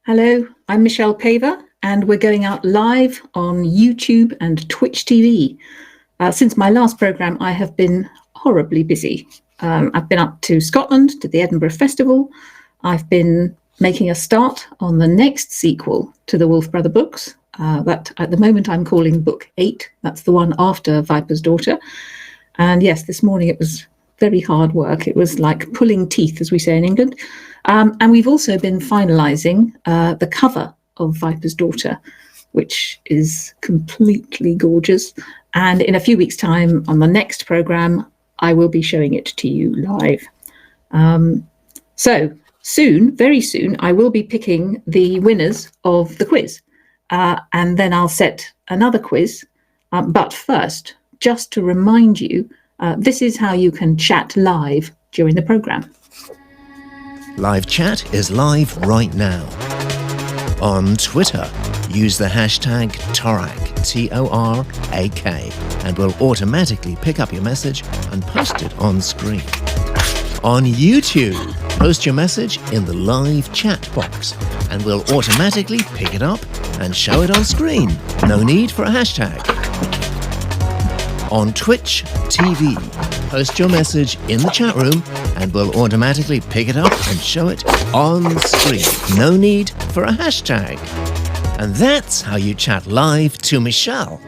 Hello, I'm Michelle Paver, and we're going out live on YouTube and Twitch TV. Since my last programme, I have been horribly busy. I've been up to Scotland, to the Edinburgh Festival. I've been making a start on the next sequel to the Wolf Brother books, that at the moment I'm calling Book 8. That's the one after Viper's Daughter. And yes, this morning it was very hard work. It was like pulling teeth, as we say in England. And we've also been finalising the cover of Viper's Daughter, which is completely gorgeous. And in a few weeks' time, on the next programme, I will be showing it to you live. So soon, very soon, I will be picking the winners of the quiz. And then I'll set another quiz. But first, just to remind you, this is how you can chat live during the programme. Live chat is live right now. On Twitter, use the hashtag Torak, T-O-R-A-K, and we'll automatically pick up your message and post it on screen. On YouTube, post your message in the live chat box, and we'll automatically pick it up and show it on screen. No need for a hashtag. On Twitch TV, post your message in the chat room and we'll automatically pick it up and show it on screen. No need for a hashtag. And that's how you chat live to Michelle.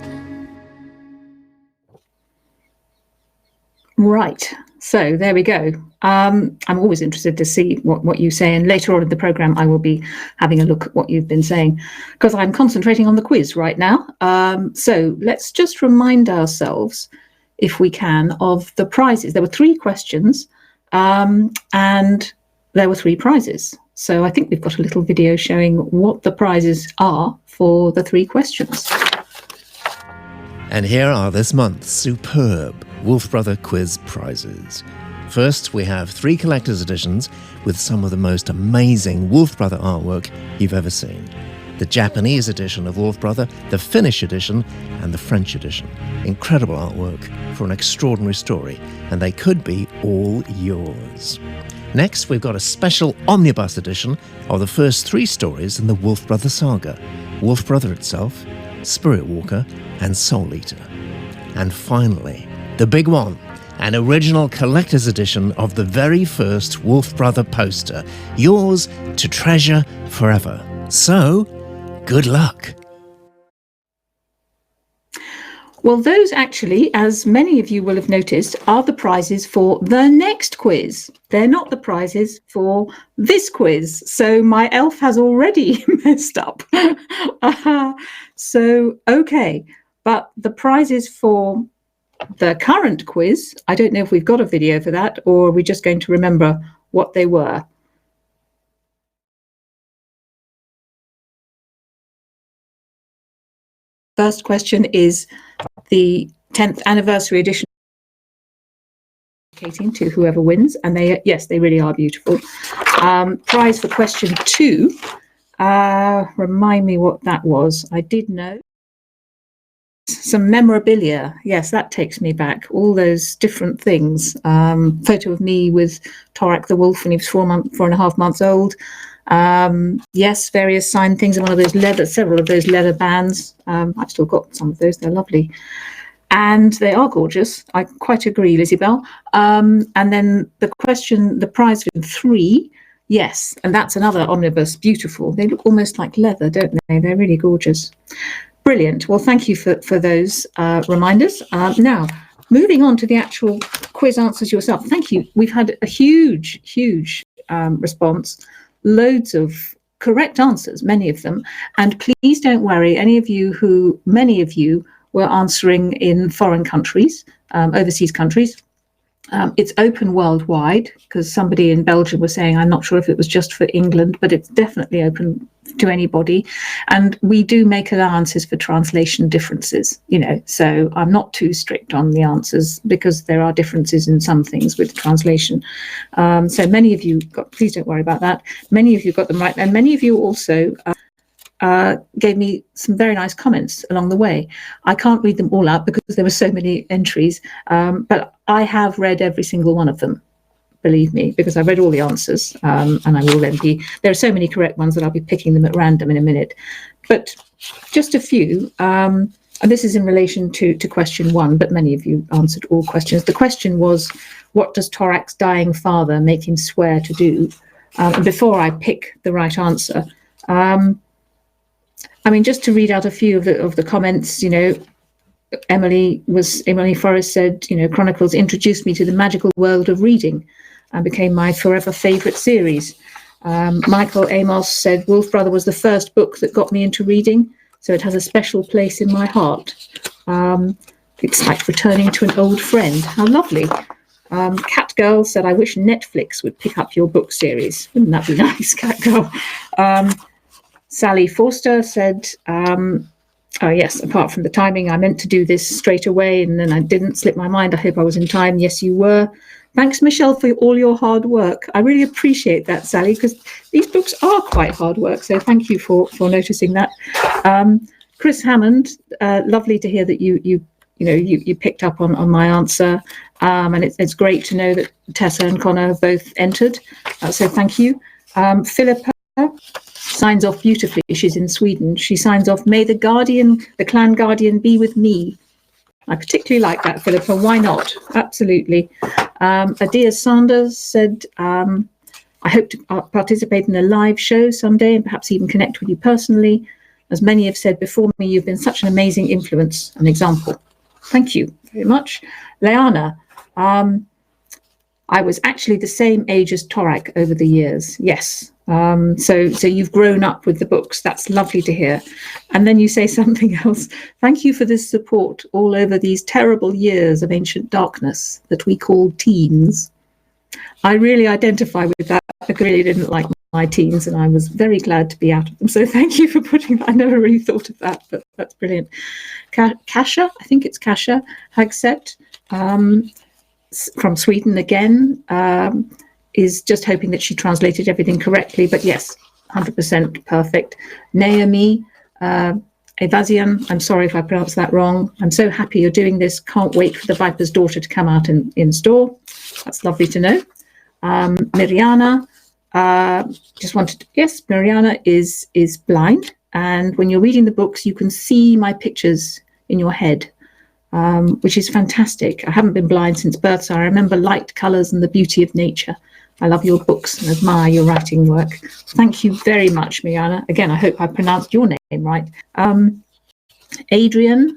Right, so there we go. I'm always interested to see what you say, and later on in the programme I will be having a look at what you've been saying, because I'm concentrating on the quiz right now. So let's just remind ourselves, if we can, of the prizes. There were 3 questions and there were 3 prizes. So I think we've got a little video showing what the prizes are for the 3 questions. And here are this month's superb Wolf Brother quiz prizes. First, we have 3 collector's editions with some of the most amazing Wolf Brother artwork you've ever seen. The Japanese edition of Wolf Brother, the Finnish edition, and the French edition. Incredible artwork for an extraordinary story, and they could be all yours. Next, we've got a special omnibus edition of the first 3 stories in the Wolf Brother saga: Wolf Brother itself, Spirit Walker, and Soul Eater. And finally, the big one, an original collector's edition of the very first Wolf Brother poster, yours to treasure forever. So, good luck. Well, those actually, as many of you will have noticed, are the prizes for the next quiz. They're not the prizes for this quiz. So my elf has already messed up. So, okay. But the prizes for the current quiz, I don't know if we've got a video for that, or are we just going to remember what they were? First question is the 10th anniversary edition, to whoever wins, and they, yes, they really are beautiful. Prize for question 2, remind me what that was. I did know. Some memorabilia, yes, that takes me back. All those different things. Photo of me with Torak the wolf when he was 4.5 months old. Yes, various signed things, and one of those several of those leather bands. I've still got some of those, they're lovely. And they are gorgeous, I quite agree, Lizzie Bell. And then the question, the prize for 3, yes, and that's another omnibus, beautiful. They look almost like leather, don't they? They're really gorgeous. Brilliant. Well, thank you for those reminders. Now, moving on to the actual quiz answers yourself. Thank you. We've had a huge response. Loads of correct answers, many of them. And please don't worry, many of you were answering in foreign countries, overseas countries. It's open worldwide, because somebody in Belgium was saying, I'm not sure if it was just for England, but it's definitely open to anybody. And we do make allowances for translation differences, so I'm not too strict on the answers, because there are differences in some things with translation. So many of you please don't worry about that. Many of you got them right. And many of you also gave me some very nice comments along the way. I can't read them all out because there were so many entries, but I have read every single one of them, believe me, because I read all the answers, and I will then there are so many correct ones that I'll be picking them at random in a minute. But just a few, and this is in relation to question 1, but many of you answered all questions. The question was, what does Torak's dying father make him swear to do? And before I pick the right answer, just to read out a few of the comments, Emily Forrest said, Chronicles introduced me to the magical world of reading and became my forever favourite series. Michael Amos said, Wolf Brother was the first book that got me into reading, so it has a special place in my heart. It's like returning to an old friend. How lovely. Cat Girl said, I wish Netflix would pick up your book series. Wouldn't that be nice, Cat Girl? Sally Forster said, oh yes, apart from the timing, I meant to do this straight away and then I didn't. Slip my mind. I hope I was in time. Yes, you were. Thanks, Michelle, for all your hard work. I really appreciate that, Sally, because these books are quite hard work. So thank you for noticing that. Chris Hammond, lovely to hear that you picked up on my answer. And it's great to know that Tessa and Connor have both entered. So thank you. Philippa signs off beautifully. She's in Sweden. She signs off, may the clan guardian be with me. I particularly like that, Philippa. Why not? Absolutely. Adia Sanders said, I hope to participate in a live show someday and perhaps even connect with you personally. As many have said before me, you've been such an amazing influence and example. Thank you very much. Leanna, I was actually the same age as Torak over the years. Yes. So you've grown up with the books. That's lovely to hear. And then you say something else. Thank you for this support all over these terrible years of ancient darkness that we call teens. I really identify with that. I really didn't like my teens and I was very glad to be out of them. So thank you for putting that. I never really thought of that, but that's brilliant. Kasha, I think it's Kasha Hagset, from Sweden again, is just hoping that she translated everything correctly. But yes, 100% perfect. Naomi Evazian, I'm sorry if I pronounced that wrong. I'm so happy you're doing this. Can't wait for The Viper's Daughter to come out in store. That's lovely to know. Miriana, yes, Miriana is blind. And when you're reading the books, you can see my pictures in your head, which is fantastic. I haven't been blind since birth, so I remember light, colours and the beauty of nature. I love your books and admire your writing work. Thank you very much, Miriana. Again, I hope I pronounced your name right. Adrian,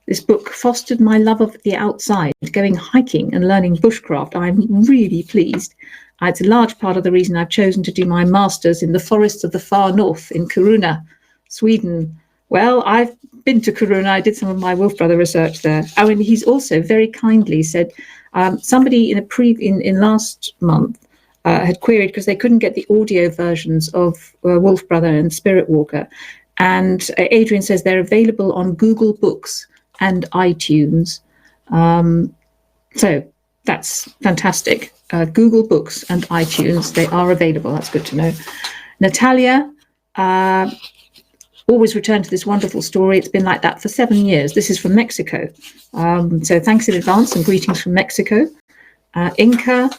this book fostered my love of the outside, going hiking and learning bushcraft. I'm really pleased. It's a large part of the reason I've chosen to do my master's in the forests of the far north in Kiruna, Sweden. Well, I've been to Kiruna. I did some of my Wolf Brother research there. Oh, and he's also very kindly said, somebody in last month had queried because they couldn't get the audio versions of Wolf Brother and Spirit Walker. And Adrian says they're available on Google Books and iTunes. So that's fantastic. Google Books and iTunes, they are available. That's good to know. Natalia, always return to this wonderful story. It's been like that for 7 years. This is from Mexico. So thanks in advance and greetings from Mexico. Inca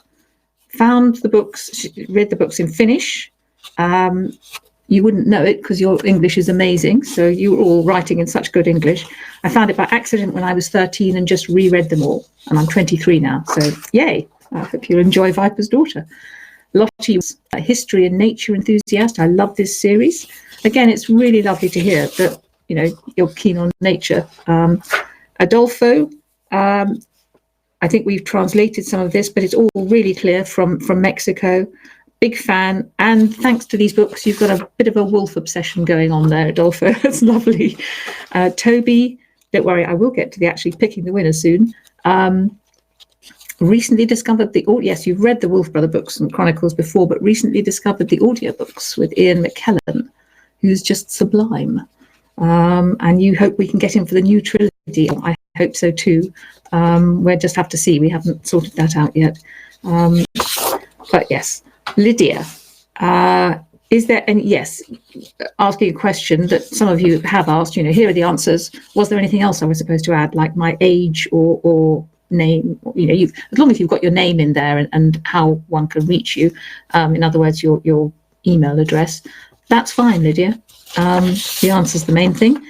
found the books, she read the books in Finnish. You wouldn't know it because your English is amazing. So you were all writing in such good English. I found it by accident when I was 13 and just reread them all. And I'm 23 now. So yay. I hope you'll enjoy Viper's Daughter. Lottie was a history and nature enthusiast. I love this series. Again, it's really lovely to hear that, you're keen on nature. Adolfo, I think we've translated some of this, but it's all really clear from Mexico. Big fan. And thanks to these books, you've got a bit of a wolf obsession going on there, Adolfo. That's lovely. Toby, don't worry, I will get to the actually picking the winner soon. Recently discovered yes, you've read the Wolf Brother books and Chronicles before, but recently discovered the audiobooks with Ian McKellen, who's just sublime. And you hope we can get him for the new trilogy. I hope so too. We'll just have to see. We haven't sorted that out yet. But yes, Lydia, is there any, yes, asking a question that some of you have asked, here are the answers. Was there anything else I was supposed to add, like my age or name? As long as you've got your name in there and how one can reach you, in other words, your email address, that's fine, Lydia. The answer's the main thing.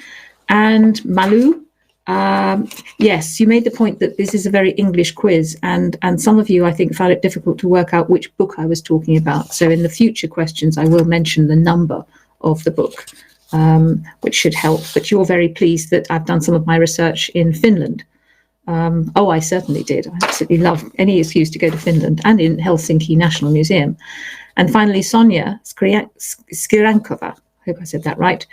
And Malu, yes, you made the point that this is a very English quiz, and some of you, I think, found it difficult to work out which book I was talking about. So in the future questions, I will mention the number of the book, which should help. But you're very pleased that I've done some of my research in Finland. I certainly did. I absolutely love any excuse to go to Finland and in Helsinki National Museum. And finally, Sonia Skirankova. I hope I said that right.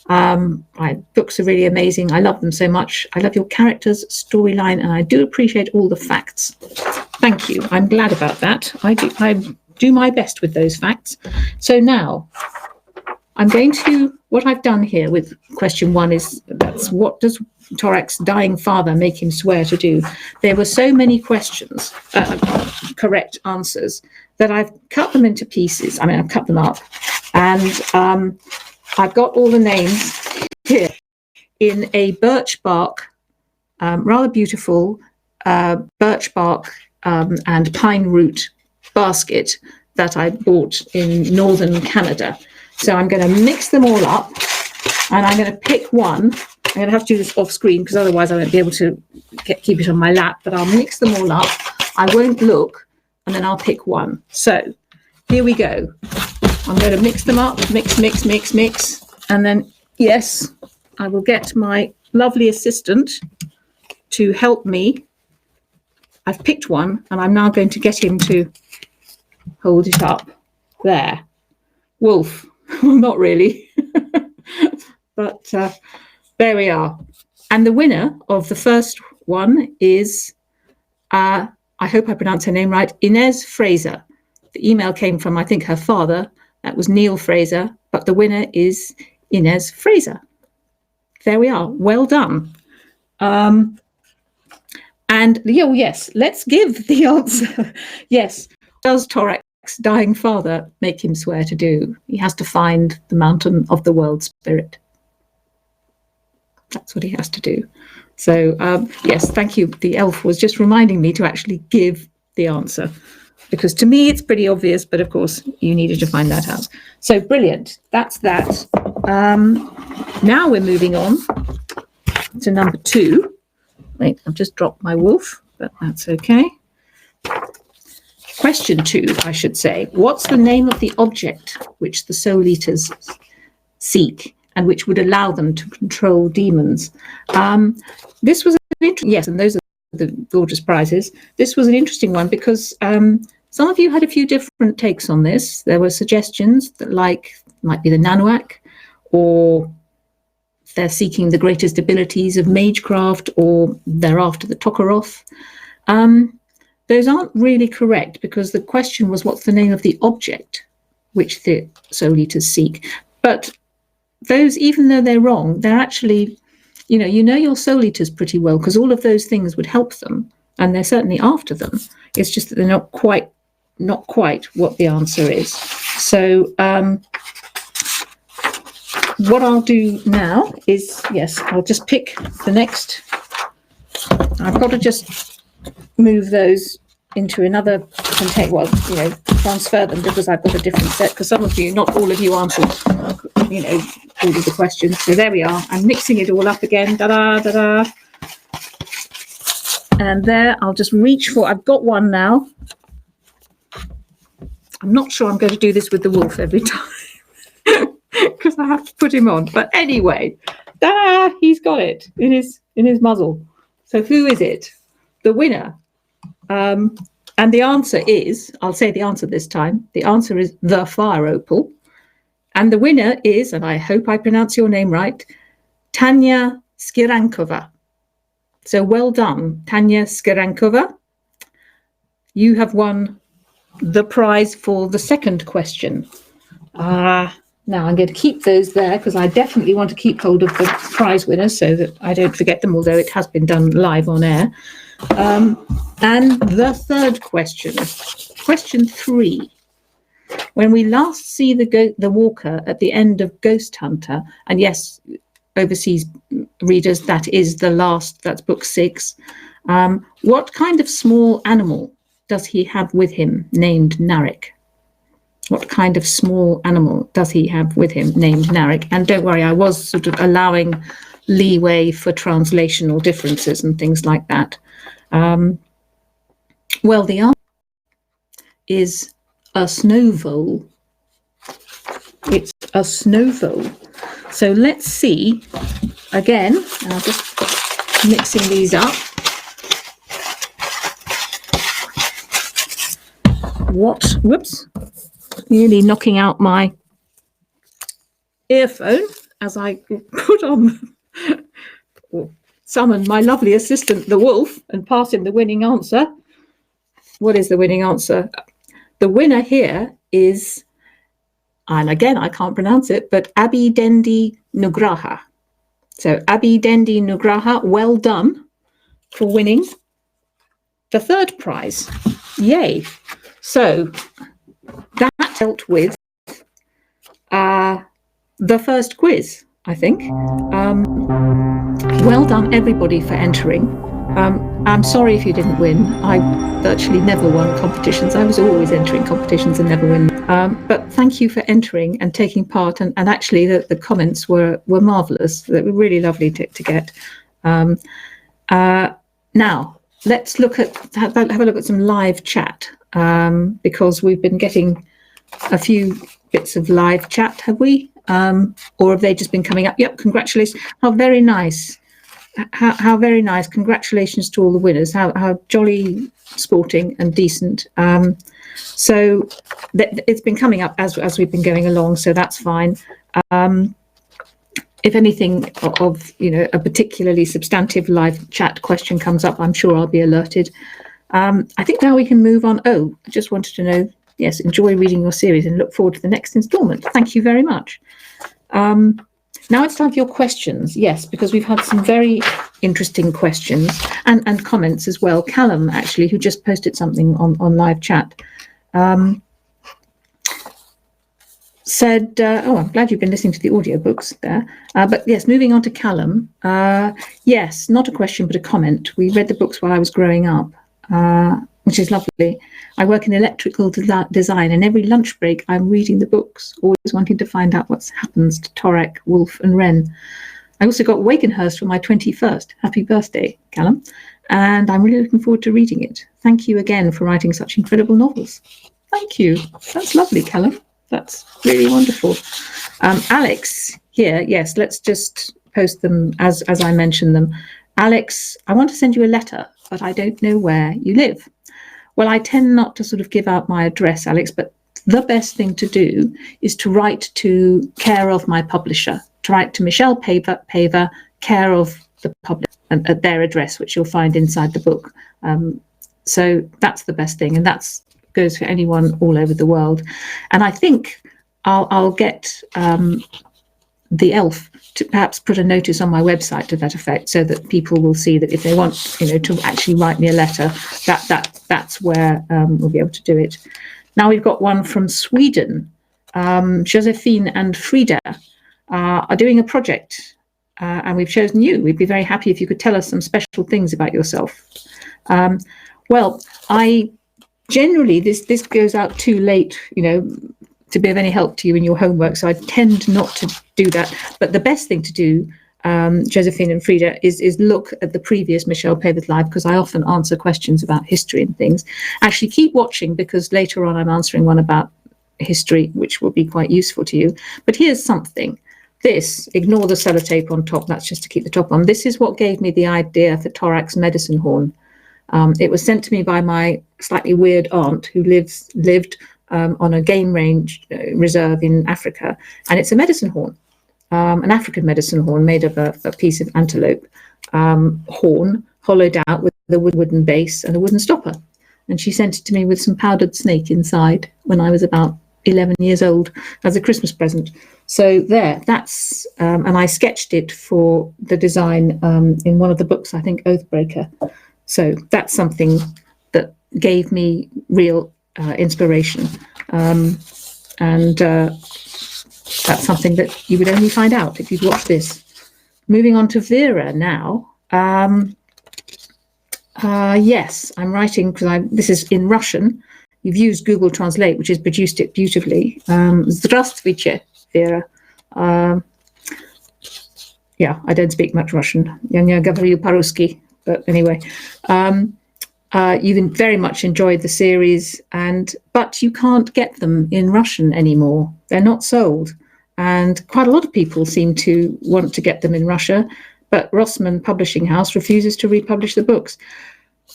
My books are really amazing. I love them so much. I love your characters, storyline, and I do appreciate all the facts. Thank you. I'm glad about that. I do my best with those facts. So now I'm going to, what I've done here with question 1 is, what does Torak's dying father make him swear to do? There were so many questions, correct answers, that I've cut them into pieces. I've cut them up, and I've got all the names here in a birch bark, rather beautiful birch bark and pine root basket that I bought in northern Canada. So I'm going to mix them all up, and I'm going to pick one. I'm going to have to do this off screen because otherwise I won't be able to keep it on my lap, but I'll mix them all up. I won't look, and then I'll pick one. So here we go. I'm going to mix them up, mix, and then, yes, I will get my lovely assistant to help me. I've picked one, and I'm now going to get him to hold it up. There. Wolf. Well, not really. But there we are. And the winner of the first one is, I hope I pronounce her name right, Inez Fraser. The email came from, I think, her father. That was Neil Fraser. But the winner is Inez Fraser. There we are. Well done. And yes, let's give the answer. Yes. Does Torak's dying father make him swear to do? He has to find the mountain of the world spirit. That's what he has to do. So, yes, thank you. The elf was just reminding me to actually give the answer, because to me it's pretty obvious, but of course you needed to find that out. So brilliant. That's that. Now we're moving on to number 2. Wait, I've just dropped my wolf, but that's okay. Question 2, I should say. What's the name of the object which the Soul Eaters seek and which would allow them to control demons? This was an interesting, yes, and those are the gorgeous prizes. This was an interesting one because some of you had a few different takes on this. There were suggestions that might be the Nanuak, or they're seeking the greatest abilities of magecraft, or they're after the Tokaroth. Those aren't really correct, because the question was, what's the name of the object which the Soul Eaters seek? But those, even though they're wrong, they're actually, you know your Soul Eaters pretty well, because all of those things would help them, and they're certainly after them. It's just that they're not quite what the answer is. So what I'll do now is, yes, I'll just pick the next. I've got to just move those into another container, transfer them, because I've got a different set, because some of you, not all of you, answered all of the questions. So there we are. I'm mixing it all up again. Da-da. And there, I'll just reach for, I've got one now. I'm not sure I'm going to do this with the wolf every time because I have to put him on. But anyway, he's got it in his muzzle. So who is it? The winner. And the answer is, I'll say the answer this time. The answer is the Fire Opal. And the winner is, and I hope I pronounce your name right, Tanya Skirankova. So well done, Tanya Skirankova. You have won the prize for the second question. Now I'm going to keep those there because I definitely want to keep hold of the prize winners so that I don't forget them, although it has been done live on air. And the third question, question 3. When we last see the walker at the end of Ghost Hunter, and yes, overseas readers, that's book 6. What kind of small animal does he have with him named Narek? What kind of small animal does he have with him named Narek? And don't worry, I was sort of allowing leeway for translational differences and things like that. Well, the answer is a snow vole. It's a snow vole. So let's see, again, I'll just mixing these up. Whoops, nearly knocking out my earphone as I put on, or summon my lovely assistant, the wolf, and pass him the winning answer. What is the winning answer? The winner here is, and again, I can't pronounce it, but Abidendi Nugraha. So Abidendi Nugraha, well done for winning the third prize. Yay. So that dealt with the first quiz, I think. Well done, everybody, for entering. I'm sorry if you didn't win. I virtually never won competitions. I was always entering competitions and never win. But thank you for entering and taking part. And actually, the comments were marvellous. They were really lovely to get. Now, let's have a look at some live chat, because we've been getting a few bits of live chat, have we? Or have they just been coming up? Yep, congratulations. How very nice. How very nice. Congratulations to all the winners. How jolly sporting and decent. So it's been coming up as we've been going along, so that's fine. If anything of a particularly substantive live chat question comes up, I'm sure I'll be alerted. I think now we can move on. Oh, I just wanted to know, yes, enjoy reading your series and look forward to the next instalment. Thank you very much. Now it's time for your questions. Yes, because we've had some very interesting questions and comments as well. Callum, actually, who just posted something on live chat, said, oh, I'm glad you've been listening to the audiobooks there. But yes, moving on to Callum. Yes, not a question, but a comment. We read the books while I was growing up, which is lovely. I work in electrical design, and every lunch break I'm reading the books, always wanting to find out what happens to Torak, Wolf and Wren. I also got Wakenhurst for my 21st. Happy birthday, Callum. And I'm really looking forward to reading it. Thank you again for writing such incredible novels. Thank you. That's lovely, Callum. That's really wonderful. Alex here, yes, let's just post them as I mentioned them. Alex, I want to send you a letter, but I don't know where you live. Well, I tend not to sort of give out my address, Alex, but the best thing to do is to write to care of my publisher, to write to Michelle Paver, care of the publisher, at their address, which you'll find inside the book. So that's the best thing, and that goes for anyone all over the world. And I think I'll get the elf to perhaps put a notice on my website to that effect, so that people will see that if they want, to actually write me a letter, that's where we'll be able to do it. Now we've got one from Sweden. Josephine and Frida are doing a project, and we've chosen you. We'd be very happy if you could tell us some special things about yourself. Well, I generally, this goes out too late, to be of any help to you in your homework, so I tend not to do that. But the best thing to do, Josephine and Frida, is look at the previous Michelle Paver's Live, because I often answer questions about history and things. Actually, keep watching, because later on I'm answering one about history, which will be quite useful to you. But here's something. This, ignore the sellotape on top, that's just to keep the top on. This is what gave me the idea for Torak's medicine horn. It was sent to me by my slightly weird aunt who lived on a game range reserve in Africa, and it's a medicine horn. an African medicine horn made of a piece of antelope horn, hollowed out with a wooden base and a wooden stopper. And she sent it to me with some powdered snake inside when I was about 11 years old as a Christmas present. So that's, and I sketched it for the design in one of the books, I think Oathbreaker. So that's something that gave me real inspiration. And that's something that you would only find out if you'd watched this. Moving on to Vera now. Yes, I'm writing because this is in Russian. You've used Google Translate, which has produced it beautifully. Здравствуйте, Vera. Yeah, I don't speak much Russian. Я не говорю по-русски, but anyway. You've very much enjoyed the series, but you can't get them in Russian anymore. They're not sold. And quite a lot of people seem to want to get them in Russia, but Rossmann Publishing House refuses to republish the books.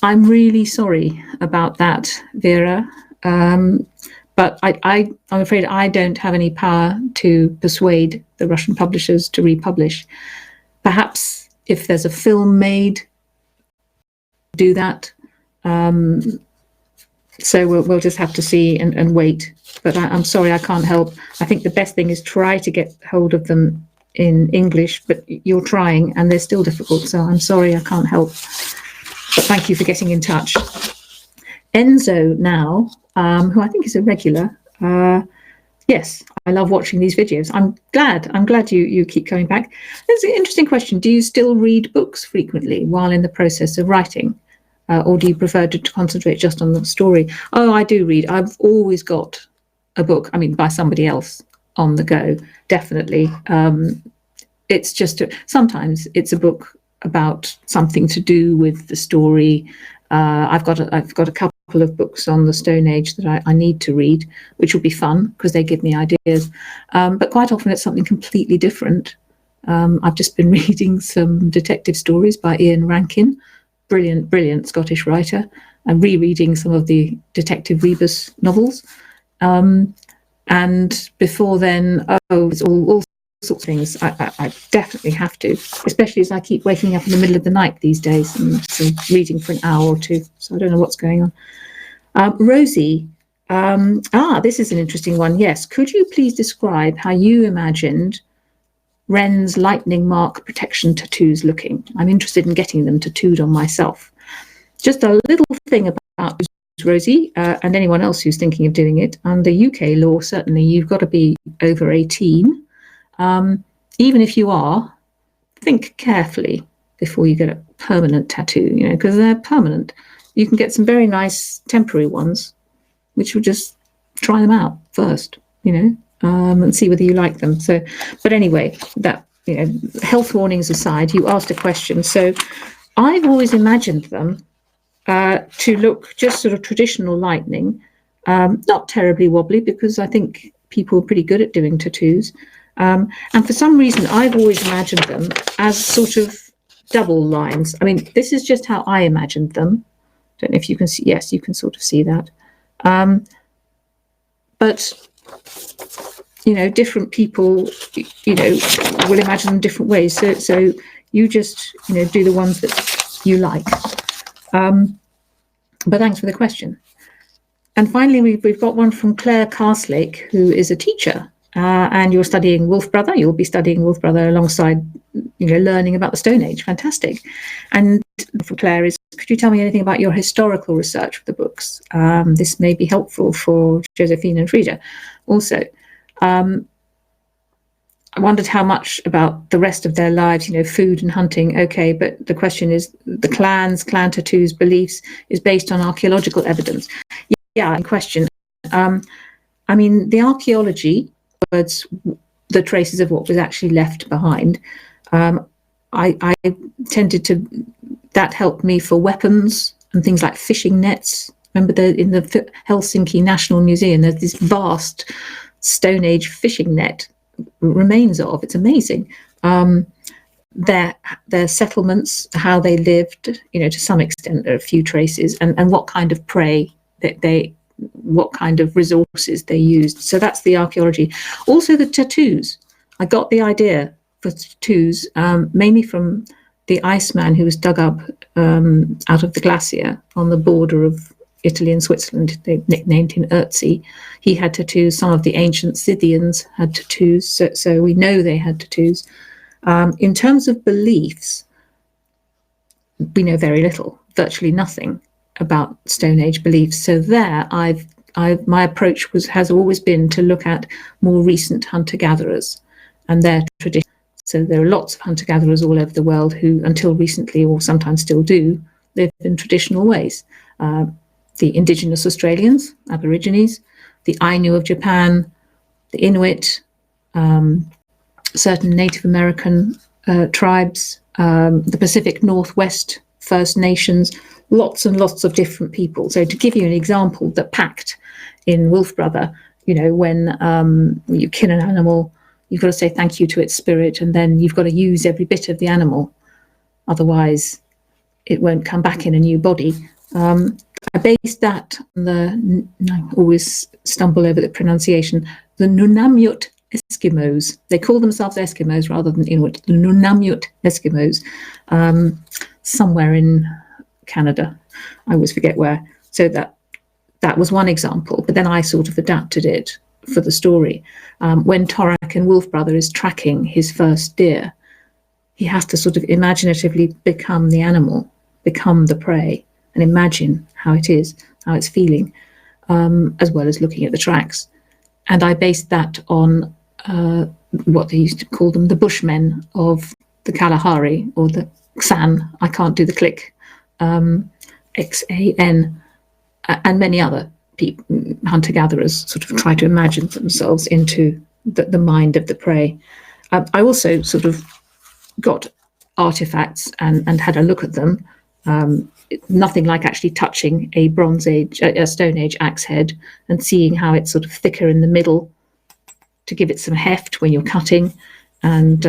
I'm really sorry about that, Vera, but I'm afraid I don't have any power to persuade the Russian publishers to republish. Perhaps if there's a film made, do that. So we'll just have to see and wait. But I'm sorry, I can't help. I think the best thing is try to get hold of them in English, but you're trying and they're still difficult. So I'm sorry, I can't help. But thank you for getting in touch. Enzo now, who I think is a regular. Yes, I love watching these videos. I'm glad you keep coming back. It's an interesting question. Do you still read books frequently while in the process of writing? Or do you prefer to concentrate just on the story? Oh, I do read. I've always got a book, by somebody else on the go, definitely. It's just, sometimes it's a book about something to do with the story. I've got a couple of books on the Stone Age that I need to read, which will be fun because they give me ideas. But quite often it's something completely different. I've just been reading some detective stories by Ian Rankin, brilliant Scottish writer, and rereading some of the Detective Rebus novels. And before then, it's all sorts of things. I definitely have to, especially as I keep waking up in the middle of the night these days and reading for an hour or two. So I don't know what's going on. Rosie, this is an interesting one. Yes, could you please describe how you imagined Wren's lightning mark protection tattoos looking? I'm interested in getting them tattooed on myself. Just a little thing about Rosie, and anyone else who's thinking of doing it. Under UK law, certainly you've got to be over 18. Even if you are, think carefully before you get a permanent tattoo, because they're permanent. You can get some very nice temporary ones, which will just try them out first, and see whether you like them. So, but anyway, that, health warnings aside, you asked a question. So I've always imagined them to look just sort of traditional lightning, not terribly wobbly, because I think people are pretty good at doing tattoos. And for some reason, I've always imagined them as sort of double lines. This is just how I imagined them. Don't know if you can see. Yes, you can sort of see that. But different people, will imagine them different ways. So you just, do the ones that you like. But thanks for the question. And finally, we've got one from Claire Carslake, who is a teacher, and you're studying Wolf Brother. You'll be studying Wolf Brother alongside, learning about the Stone Age. Fantastic. And for Claire is, could you tell me anything about your historical research for the books? This may be helpful for Josephine and Frida. Also, I wondered how much about the rest of their lives, food and hunting. Okay, but the question is the clan tattoos, beliefs is based on archaeological evidence. Yeah, in question. The archaeology, words, the traces of what was actually left behind. I tended to, that helped me for weapons and things like fishing nets. Remember in the Helsinki National Museum, there's this vast Stone Age fishing net remains of. It's amazing. Their settlements, how they lived, to some extent there are a few traces, and what kind of prey that what kind of resources they used. So that's the archaeology. Also the tattoos. I got the idea for twos mainly from the Iceman who was dug up out of the glacier on the border of Italy and Switzerland. They nicknamed him Ötzi. He had tattoos. Some of the ancient Scythians had tattoos, so we know they had tattoos. In terms of beliefs, we know very little, virtually nothing about Stone Age beliefs. So there, my approach has always been to look at more recent hunter-gatherers and their traditions. So there are lots of hunter-gatherers all over the world who, until recently, or sometimes still do, live in traditional ways. The indigenous Australians, Aborigines, the Ainu of Japan, the Inuit, certain Native American tribes, the Pacific Northwest First Nations, lots and lots of different people. So to give you an example, the pact in Wolf Brother, when you kill an animal, you've got to say thank you to its spirit, and then you've got to use every bit of the animal. Otherwise, it won't come back in a new body. I based that on I always stumble over the pronunciation, the Nunamut Eskimos. They call themselves Eskimos rather than Inuit. The Nunamut Eskimos, somewhere in Canada. I always forget where. So that was one example, but then I sort of adapted it for the story. When Torak in Wolf Brother is tracking his first deer, he has to sort of imaginatively become the animal, become the prey, and imagine how it is, how it's feeling, as well as looking at the tracks. And I based that on what they used to call them, the Bushmen of the Kalahari, or the Xan, I can't do the click, Xan, and many other hunter-gatherers sort of try to imagine themselves into the mind of the prey. I also sort of got artifacts and had a look at them. Nothing like actually touching a Stone Age axe head and seeing how it's sort of thicker in the middle to give it some heft when you're cutting. And,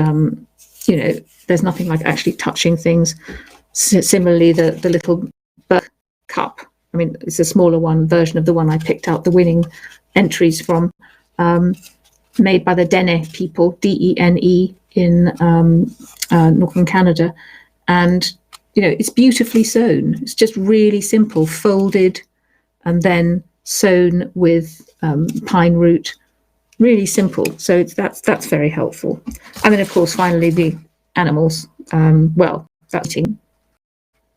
there's nothing like actually touching things. Similarly, the little Burke cup, I mean, it's a smaller version of the one I picked out the winning entries from, made by the Dene people, Dene, in northern Canada. And, it's beautifully sewn. It's just really simple, folded and then sewn with pine root. Really simple. So that's very helpful. And then, of course, finally, the animals. That's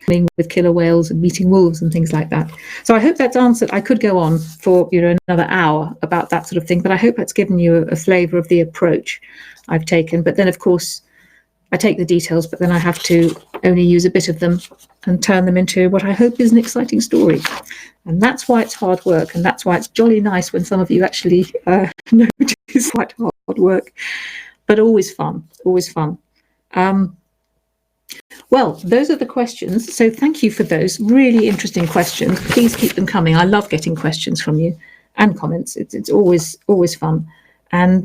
with killer whales and meeting wolves and things like that. So I hope that's answered. I could go on for another hour about that sort of thing, but I hope that's given you a flavour of the approach I've taken. But then, of course, I take the details, but then I have to only use a bit of them and turn them into what I hope is an exciting story. And that's why it's hard work, and that's why it's jolly nice when some of you actually know it's quite hard work, but always fun, always fun. Well, those are the questions. So thank you for those really interesting questions. Please keep them coming. I love getting questions from you and comments. It's always fun. And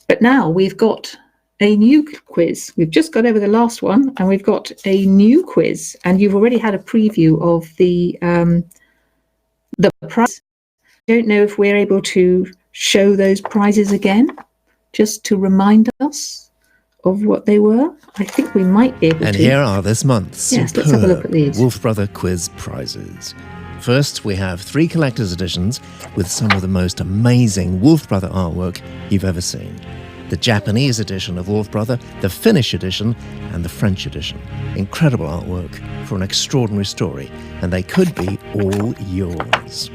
but now we've got a new quiz. We've just got over the last one, and we've got a new quiz. And you've already had a preview of the prize. I don't know if we're able to show those prizes again, just to remind us of what they were. I think we might be able to. And here are this month's let's have a look at these. Wolf Brother quiz prizes. First, we have 3 collector's editions with some of the most amazing Wolf Brother artwork you've ever seen. The Japanese edition of Wolf Brother, the Finnish edition, and the French edition. Incredible artwork for an extraordinary story, and they could be all yours.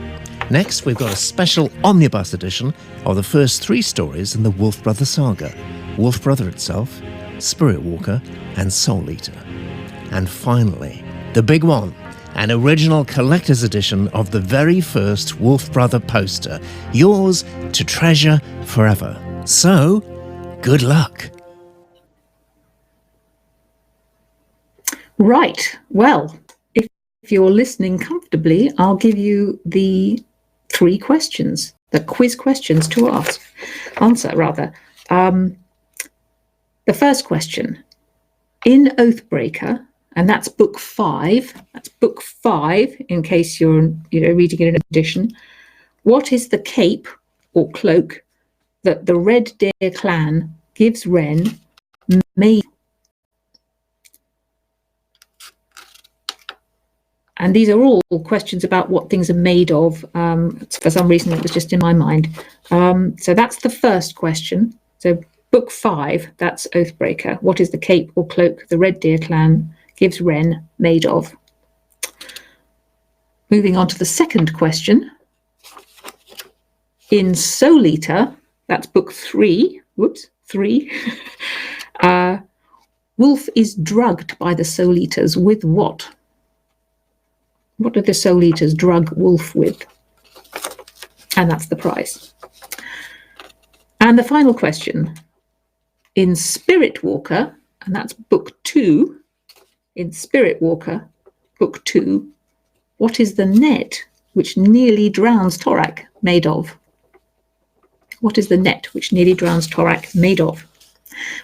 Next, we've got a special omnibus edition of the first 3 stories in the Wolf Brother saga: Wolf Brother itself, Spirit Walker, and Soul Eater. And finally, the big one, an original collector's edition of the very first Wolf Brother poster, yours to treasure forever. So, good luck. Right. Well, if you're listening comfortably, I'll give you the 3 questions, the quiz questions to answer. The first question, in Oathbreaker, and that's book 5. That's book 5, in case you're reading it in addition. What is the cape or cloak that the Red Deer clan gives Wren made. And these are all questions about what things are made of. For some reason, it was just in my mind. So that's the first question. So book 5, that's Oathbreaker. What is the cape or cloak the Red Deer clan gives Wren made of? Moving on to the second question. In Soul Eater, that's book 3, 3, Wolf is drugged by the Soul Eaters with what? What do the Soul Eaters drug Wolf with? And that's the prize. And the final question. In Spirit Walker, and that's book 2, in Spirit Walker, book 2, what is the net which nearly drowns Torak made of? What is the net which nearly drowns Torak made of?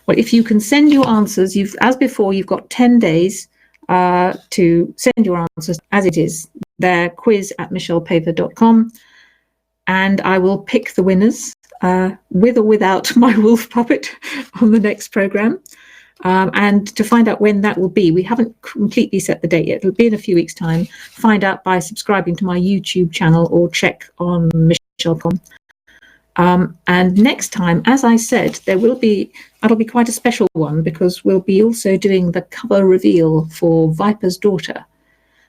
Well, if you can send your answers, as before, you've got 10 days to send your answers as it is. They're quiz@michellepaver.com, and I will pick the winners with or without my wolf puppet on the next programme. And to find out when that will be, we haven't completely set the date yet. It'll be in a few weeks' time. Find out by subscribing to my YouTube channel or check on Michelle.com. And next time, as I said, that'll be quite a special one, because we'll be also doing the cover reveal for Viper's Daughter.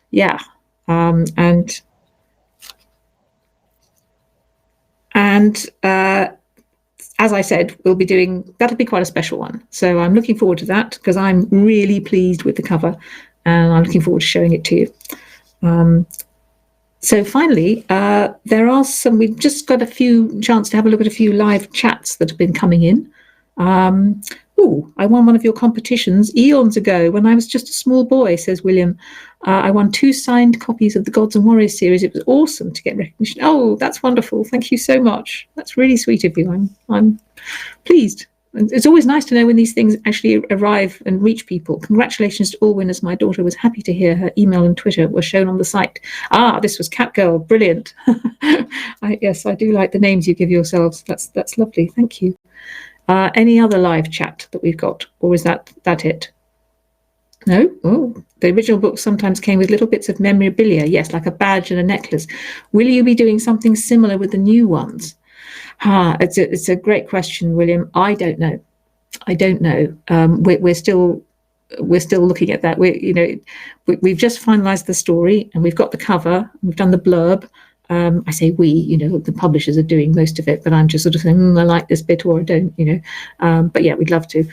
Yeah. And as I said, that'll be quite a special one. So I'm looking forward to that, because I'm really pleased with the cover, and I'm looking forward to showing it to you. So finally, we've just got a few chance to have a look at a few live chats that have been coming in. I won one of your competitions eons ago when I was just a small boy, says William. I won 2 signed copies of the Gods and Warriors series. It was awesome to get recognition. Oh, that's wonderful. Thank you so much. That's really sweet of you. I'm pleased. And it's always nice to know when these things actually arrive and reach people. Congratulations to all winners. My daughter was happy to hear her email and Twitter were shown on the site. This was Catgirl. Brilliant. Yes, I do like the names you give yourselves. That's lovely. Thank you. Any other live chat that we've got, or is that it? No? Oh, the original book sometimes came with little bits of memorabilia. Yes, like a badge and a necklace. Will you be doing something similar with the new ones? It's a great question, William. I don't know. We're still looking at that. We've just finalised the story, and we've got the cover. We've done the blurb. I say we, the publishers are doing most of it, but I'm just sort of saying, I like this bit or I don't, But yeah, we'd love to.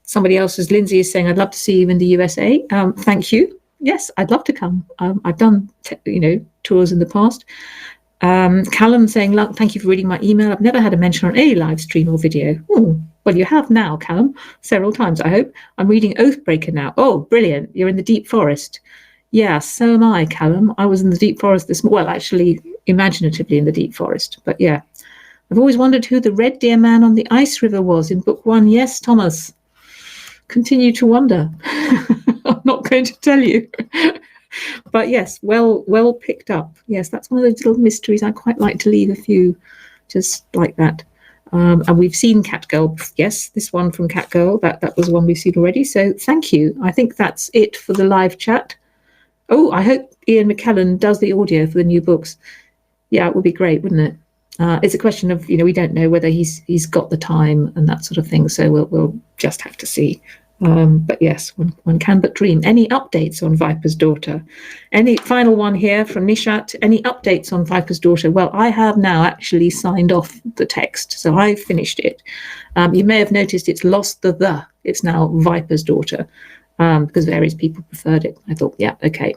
Somebody else, as Lindsay is saying, I'd love to see you in the USA. Thank you. Yes, I'd love to come. I've done, tours in the past. Callum saying, thank you for reading my email. I've never had a mention on any live stream or video. Well, you have now, Callum, several times, I hope. I'm reading Oathbreaker now. Oh, brilliant. You're in the deep forest. Yeah, so am I, Callum. I was in the deep forest actually, imaginatively in the deep forest. But yeah, I've always wondered who the Red Deer man on the ice river was in book 1. Yes, Thomas. Continue to wonder. I'm not going to tell you. But yes, well picked up. Yes, that's one of those little mysteries. I quite like to leave a few just like that. And we've seen Catgirl. Yes, this one from Catgirl. That was one we've seen already. So thank you. I think that's it for the live chat. Oh, I hope Ian McKellen does the audio for the new books. Yeah, it would be great, wouldn't it? It's a question of, we don't know whether he's got the time and that sort of thing. So we'll just have to see. But yes, one can but dream. Any updates on Viper's Daughter? Any final one here from Nishat? Any updates on Viper's Daughter? Well, I have now actually signed off the text, so I've finished it. You may have noticed it's lost the. It's now Viper's Daughter, because various people preferred it. I thought, yeah, okay.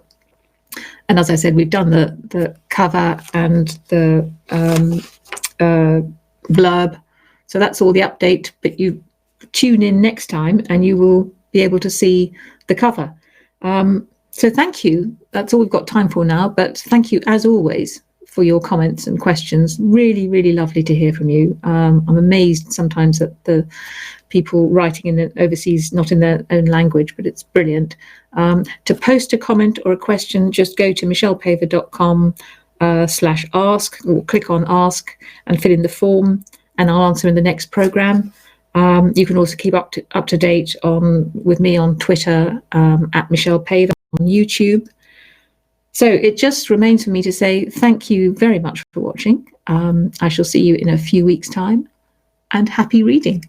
And as I said, we've done the cover and the blurb, so that's all the update. But you tune in next time and you will be able to see the cover. So thank you. That's all we've got time for now, but thank you as always for your comments and questions. Really, really lovely to hear from you. I'm amazed sometimes at the people writing in overseas, not in their own language, but it's brilliant. To post a comment or a question, just go to michellepaver.com/ask, or click on ask and fill in the form, and I'll answer in the next programme. You can also keep up to date with me on Twitter, at Michelle Pay, on YouTube. So it just remains for me to say thank you very much for watching. I shall see you in a few weeks' time, and happy reading.